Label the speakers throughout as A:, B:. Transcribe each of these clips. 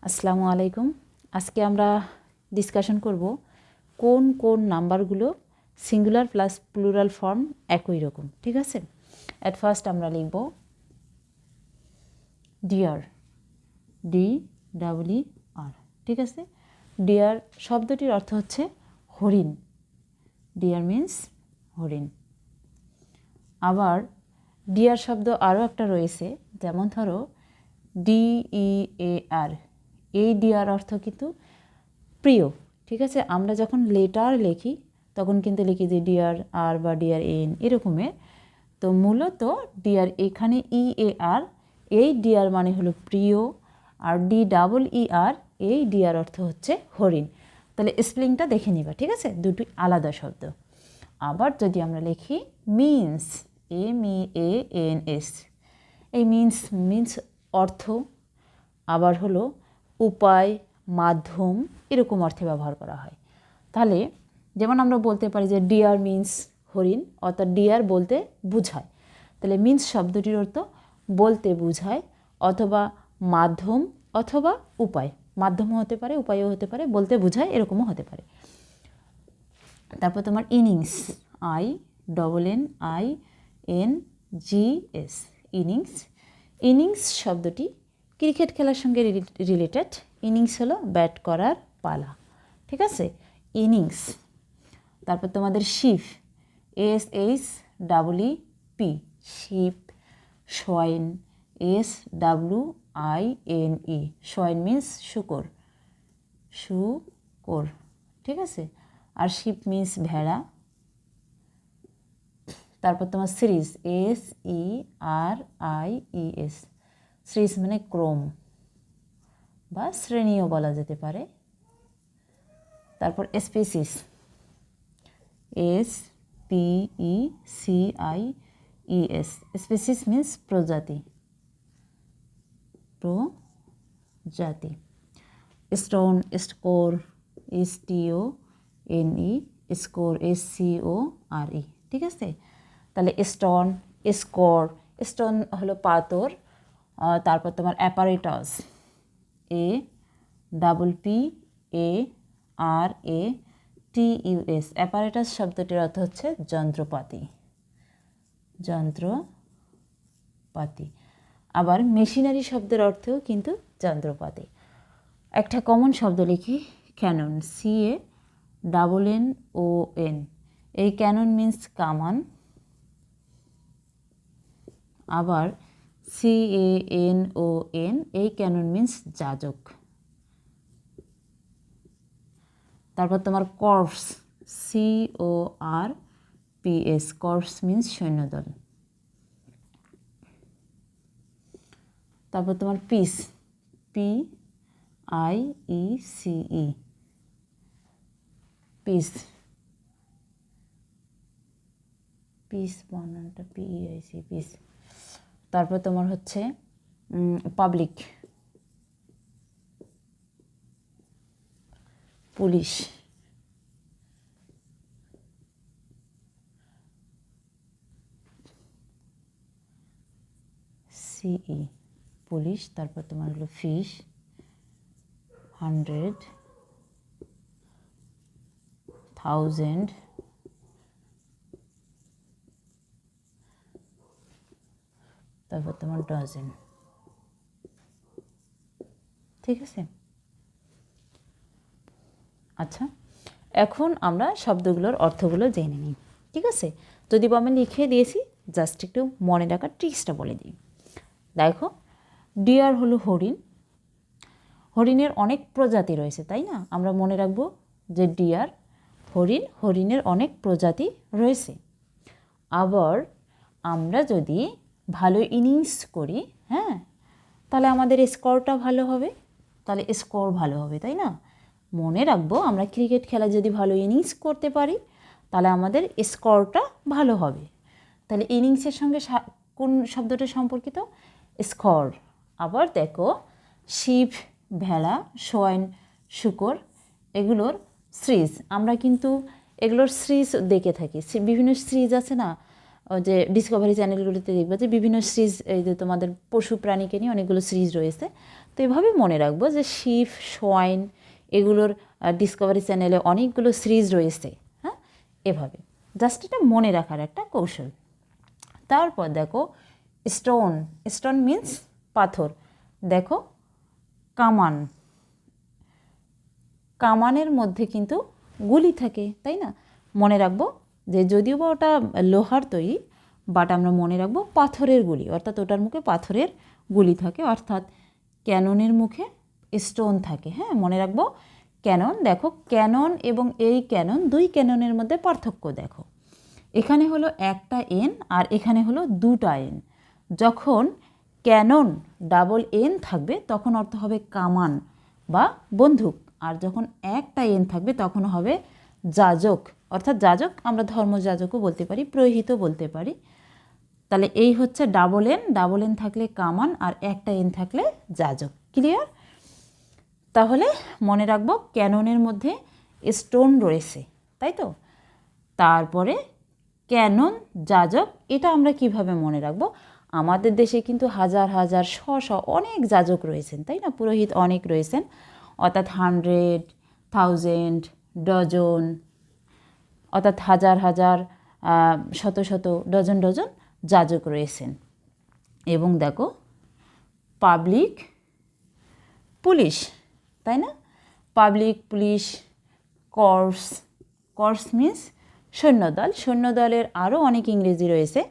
A: আসসালামুআলাইকুম। আজকে আমরা ডিসকাশন করব কোন কোন নাম্বারগুলো সিঙ্গুলার প্লাস প্লুরাল ফর্ম একই রকম। ঠিক আছে, অ্যাট ফার্স্ট আমরা লিখব ডিয়ার, DEER। ঠিক আছে, ডিয়ার শব্দটির অর্থ হচ্ছে হরিণ। ডিয়ার মিন্স হরিণ। আবার ডিয়ার শব্দ আরও একটা রয়েছে, যেমন ধরো DEAR। এই ডিয়ার অর্থ কিন্তু প্রিয়। ঠিক আছে, আমরা যখন লেটার লিখি তখন কিন্তু লিখি যে ডিয়ার আর বা ডিয়ার এন এরকমের। তো মূলত ডিয়ার এখানে EAR, এই ডিয়ার মানে হলো প্রিয়, আর DEER এই ডিয়ার অর্থ হচ্ছে হরিণ। তাহলে স্পেলিংটা দেখে নিবা। ঠিক আছে, দুটি আলাদা শব্দ। আবার যদি আমরা লিখি মিন্স, MEANS, এই মিন্স অর্থ, আবার হলো উপায়, মাধ্যম, এরকম অর্থে ব্যবহার করা হয়। তাহলে যেমন আমরা বলতে পারি যে ডিয়ার মিন্স হরিণ, অর্থাৎ ডিয়ার বলতে বুঝায়। তাহলে মিন্স শব্দটির অর্থ বলতে বুঝায়, অথবা মাধ্যম অথবা উপায়। মাধ্যমও হতে পারে, উপায়ও হতে পারে, বলতে বুঝায় এরকমও হতে পারে। তারপর তোমার ইনিংস, INNGS, ইনিংস শব্দটি ক্রিকেট খেলার সঙ্গে রিলেটেড। ইনিংস হলো ব্যাট করার পালা। ঠিক আছে, ইনিংস। তারপর তোমাদের sheep, SHEEP, sheep. Swine, SWINE, swine means শুকর। ঠিক আছে, আর শিপ মিন্স ভেড়া। তারপর তোমার সিরিজ, SERIES, সিরিজ মানে ক্রম বা শ্রেণীও বলা যেতে পারে। তারপর স্পিসিস, SPECIES, স্পিসিস মিন্স প্রজাতি। Stone, score, STONE, score, SCORE। ঠিক আছে, তাহলে স্টোন, স্টোন হলো পাথর। তারপর তোমার অ্যাপারেটাস, APPARATUS, অ্যাপারেটাস শব্দটির অর্থ হচ্ছে যন্ত্রপাতি। আবার মেশিনারি শব্দের অর্থও কিন্তু যন্ত্রপাতি। একটা কমন শব্দ লিখি, ক্যানন, CANNON। এই ক্যানন মিন্স কামান। আবার CANON, এই ক্যানন মিন্স যাজক। তারপর তোমার কর্পস, CORPS, কর্পস মিন্স সৈন্যদল। তারপর তোমার পিস, PIECE, পিস বানানটা PEIC, পিস। তারপর তোমার হচ্ছে পাবলিক, পুলিশ। CE, police. তারপর তোমার হলো ফিশ, 100, 1000, তারপর তোমার ডজন। ঠিক আছে, আচ্ছা এখন আমরা শব্দগুলোর অর্থগুলো জেনে নিই। ঠিক আছে, যদি আমি লিখে দিয়েছি, জাস্ট একটু মনে রাখার ট্রিক্সটা বলে দিই। দেখো, ডিয়ার হলো হরিণ। হরিণের অনেক প্রজাতি রয়েছে, তাই না? আমরা মনে রাখবো যে ডিয়ার হরিণ, হরিণের অনেক প্রজাতি রয়েছে। আবার আমরা যদি ভালো ইনিংস করি, হ্যাঁ, তাহলে আমাদের স্কোরটা ভালো হবে। তাহলে স্কোর ভালো হবে, তাই না? মনে রাখবো, আমরা ক্রিকেট খেলা যদি ভালো ইনিংস করতে পারি তাহলে আমাদের স্কোরটা ভালো হবে। তাহলে ইনিংসের সঙ্গে কোন শব্দটা সম্পর্কিত? স্কোর। আবার দেখো, শিপ ভেড়া, সোয়াইন শুকর, এগুলোর সিরিজ। আমরা কিন্তু এগুলোর সিরিজ দেখে থাকি। বিভিন্ন সিরিজ আছে না, যে ডিসকভারি চ্যানেলগুলোতে দেখবে যে বিভিন্ন সিরিজ, এই যে তোমাদের পশু প্রাণীকে নিয়ে অনেকগুলো সিরিজ রয়েছে। তো এভাবে মনে রাখবো যে শিপ, সোয়াইন এগুলোর ডিসকভারি চ্যানেলে অনেকগুলো সিরিজ রয়েছে। হ্যাঁ, এভাবে জাস্ট এটা মনে রাখার একটা কৌশল। তারপর দেখো স্টোন, স্টোন মিন্স পাথর। দেখো কামান, কামানের মধ্যে কিন্তু গুলি থাকে, তাই না? মনে রাখবো যে যদিও বা ওটা লোহার তৈরি, বাট আমরা মনে রাখবো পাথরের গুলি, অর্থাৎ ওটার মুখে পাথরের গুলি থাকে, অর্থাৎ ক্যাননের মুখে স্টোন থাকে। হ্যাঁ, মনে রাখবো ক্যানন। দেখো ক্যানন এবং এই ক্যানন, দুই ক্যাননের মধ্যে পার্থক্য দেখো। এখানে হলো একটা এন আর এখানে হলো দুটা এন। যখন ক্যানন ডাবল এন থাকবে তখন অর্থ হবে কামান বা বন্দুক, আর যখন একটা এন থাকবে তখন হবে যাজক, অর্থাৎ যাজক আমরা ধর্মযাজকও বলতে পারি, পুরোহিতও বলতে পারি। তাহলে এই হচ্ছে ডাবল এন থাকলে কামান আর একটা এন থাকলে যাজক। ক্লিয়ার? তাহলে মনে রাখবো ক্যাননের মধ্যে স্টোন রয়েছে, তাই তো? তারপরে ক্যানন, যাজক, এটা আমরা কিভাবে মনে রাখবো? আমাদের দেশে কিন্তু হাজার হাজার অনেক যাজক রয়েছেন, তাই না? পুরোহিত অনেক রয়েছেন, অর্থাৎ 100, 1000, ডজন, অর্থাৎ হাজার হাজার, শত শত, ডজন ডজন যাজক রয়েছেন। এবং দেখো পাবলিক পুলিশ, তাই না? Public police, corps, corps means সৈন্যদল। সৈন্যদলের আরও অনেক ইংরেজি রয়েছে।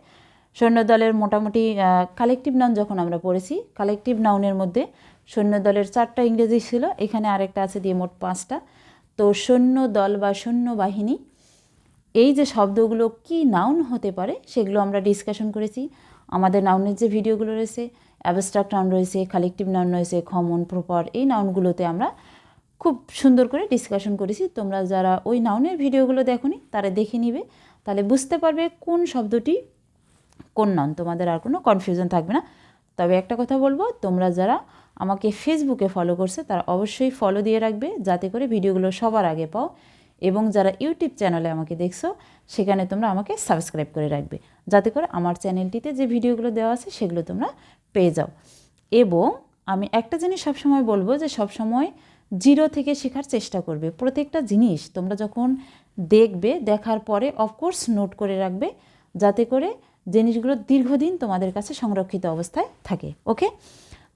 A: সৈন্যদলের মোটামুটি কালেকটিভ নাউন যখন আমরা পড়েছি, কালেকটিভ নাউনের মধ্যে সৈন্যদলের 4টা ইংরেজি ছিল, এখানে আরেকটা আছে দিয়ে মোট 5টা। তো সৈন্যদল বা সৈন্যবাহিনী, এই যে শব্দগুলো কি নাউন হতে পারে সেগুলো আমরা ডিসকাশন করেছি। আমাদের নাউনের যে ভিডিওগুলো রয়েছে, অ্যাবস্ট্রাক্ট নাউন রয়েছে, কালেকটিভ নাউন রয়েছে, কমন, প্রপার, এই নাউনগুলোতে আমরা খুব সুন্দর করে ডিসকাশন করেছি। তোমরা যারা ওই নাউনের ভিডিওগুলো দেখোনি তারা দেখে নিবে, তাহলে বুঝতে পারবে কোন শব্দটি কোন নাউন, তোমাদের আর কোনো কনফিউশন থাকবে না। তবে একটা কথা বলবো, তোমরা যারা আমাকে ফেসবুকে ফলো করছে তারা অবশ্যই ফলো দিয়ে রাখবে, যাতে করে ভিডিওগুলো সবার আগে পাও। এবং যারা ইউটিউব চ্যানেলে আমাকে দেখছো সেখানে তোমরা আমাকে সাবস্ক্রাইব করে রাখবে, যাতে করে আমার চ্যানেলটিতে যে ভিডিওগুলো দেওয়া আছে সেগুলো তোমরা পেয়ে যাও। এবং আমি একটা জিনিস সবসময় বলবো যে সবসময় জিরো থেকে শেখার চেষ্টা করবে। প্রত্যেকটা জিনিস তোমরা যখন দেখবে, দেখার পরে অফকোর্স নোট করে রাখবে, যাতে করে জিনিসগুলো দীর্ঘদিন তোমাদের কাছে সংরক্ষিত অবস্থায় থাকে। ওকে?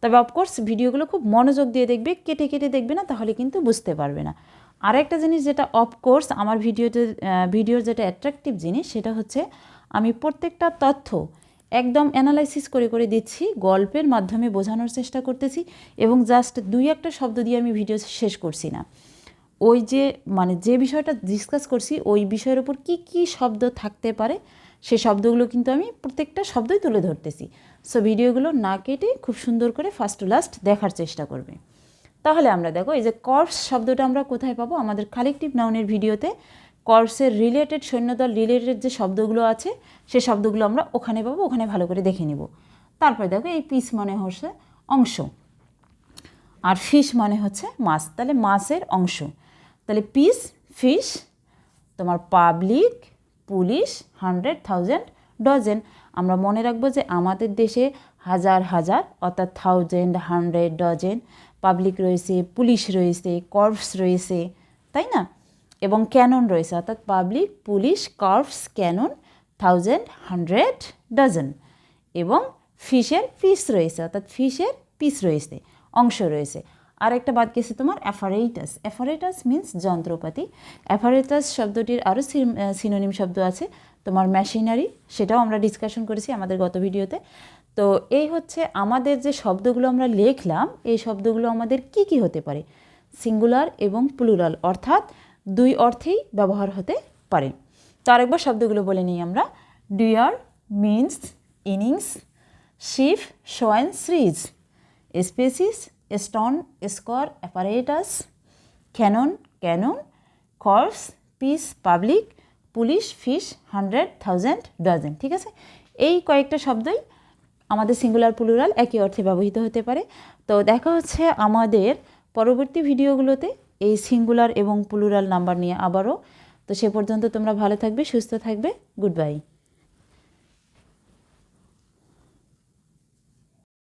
A: তবে অফকোর্স ভিডিওগুলো খুব মনোযোগ দিয়ে দেখবে, কেটে কেটে দেখবে না, তাহলে কিন্তু বুঝতে পারবে না। আর একটা জিনিস যেটা অফকোর্স আমার ভিডিওর যেটা অ্যাট্রাকটিভ জিনিস, সেটা হচ্ছে আমি প্রত্যেকটা তথ্য একদম অ্যানালাইসিস করে করে দিচ্ছি, গল্পের মাধ্যমে বোঝানোর চেষ্টা করতেছি, এবং জাস্ট 2-1টা শব্দ দিয়ে আমি ভিডিও শেষ করছি না। ওই যে যে বিষয়টা ডিসকাস করছি ওই বিষয়ের উপর কি কি শব্দ থাকতে পারে সেই শব্দগুলো কিন্তু আমি প্রত্যেকটা শব্দই তুলে ধরতেছি। সো ভিডিওগুলো না কেটে খুব সুন্দর করে ফার্স্ট টু লাস্ট দেখার চেষ্টা করবে। তাহলে আমরা দেখো এই যে কর্পস শব্দটা আমরা কোথায় পাবো? আমাদের কালেকটিভ নাউনের ভিডিওতে কর্পসের রিলেটেড, সৈন্যদল রিলেটেড যে শব্দগুলো আছে সেই শব্দগুলো আমরা ওখানে পাবো, ওখানে ভালো করে দেখে নিব। তারপরে দেখো এই পিস মানে হচ্ছে অংশ, আর ফিশ মানে হচ্ছে মাছ, তাহলে মাছের অংশ। তাহলে পিস, ফিশ, তোমার পাবলিক, পুলিশ, 100, 1000, ডজন। আমরা মনে রাখবো যে আমাদের দেশে হাজার হাজার, অর্থাৎ 1000, 100, ডজন পাবলিক রয়েছে, পুলিশ রয়েছে, কর্পস রয়েছে, তাই না? এবং ক্যানন রয়েছে, অর্থাৎ public, police, corps, cannon, 1000, 100, dozen. এবং ফিশের পিস রয়েছে, অর্থাৎ ফিশের পিস রয়েছে, অংশ রয়েছে। আর একটা বাদ গেছে তোমার অ্যাপারেটাস। অ্যাপারেটাস মিন্স যন্ত্রপাতি। অ্যাপারেটাস শব্দটির আরও সিনোনিম শব্দ আছে, তোমার মেশিনারি, সেটাও আমরা ডিসকাশন করেছি আমাদের গত ভিডিওতে। তো এই হচ্ছে আমাদের যে শব্দগুলো আমরা লিখলাম, এই শব্দগুলো আমাদের কি কি হতে পারে? সিঙ্গুলার এবং প্লুরাল, অর্থাৎ 2 অর্থেই ব্যবহার হতে পারে। তো আরেকবার শব্দগুলো বলে নিই আমরা। Deer means innings, sheep, swine, series, species, stone, score, apparatus, cannon, cannon, corps, piece, public, police, fish, 100, 1000, dozen. ঠিক আছে? এই কয়েকটা শব্দই আমাদের সিঙ্গুলার প্লুরাল একই অর্থে ব্যবহৃত হতে পারে। তো দেখা হচ্ছে আমাদের পরবর্তী ভিডিওগুলোতে এই সিঙ্গুলার এবং প্লুরাল নাম্বার নিয়ে আবারও। তো সে পর্যন্ত তোমরা ভালো থাকবে, সুস্থ থাকবে। Good bye.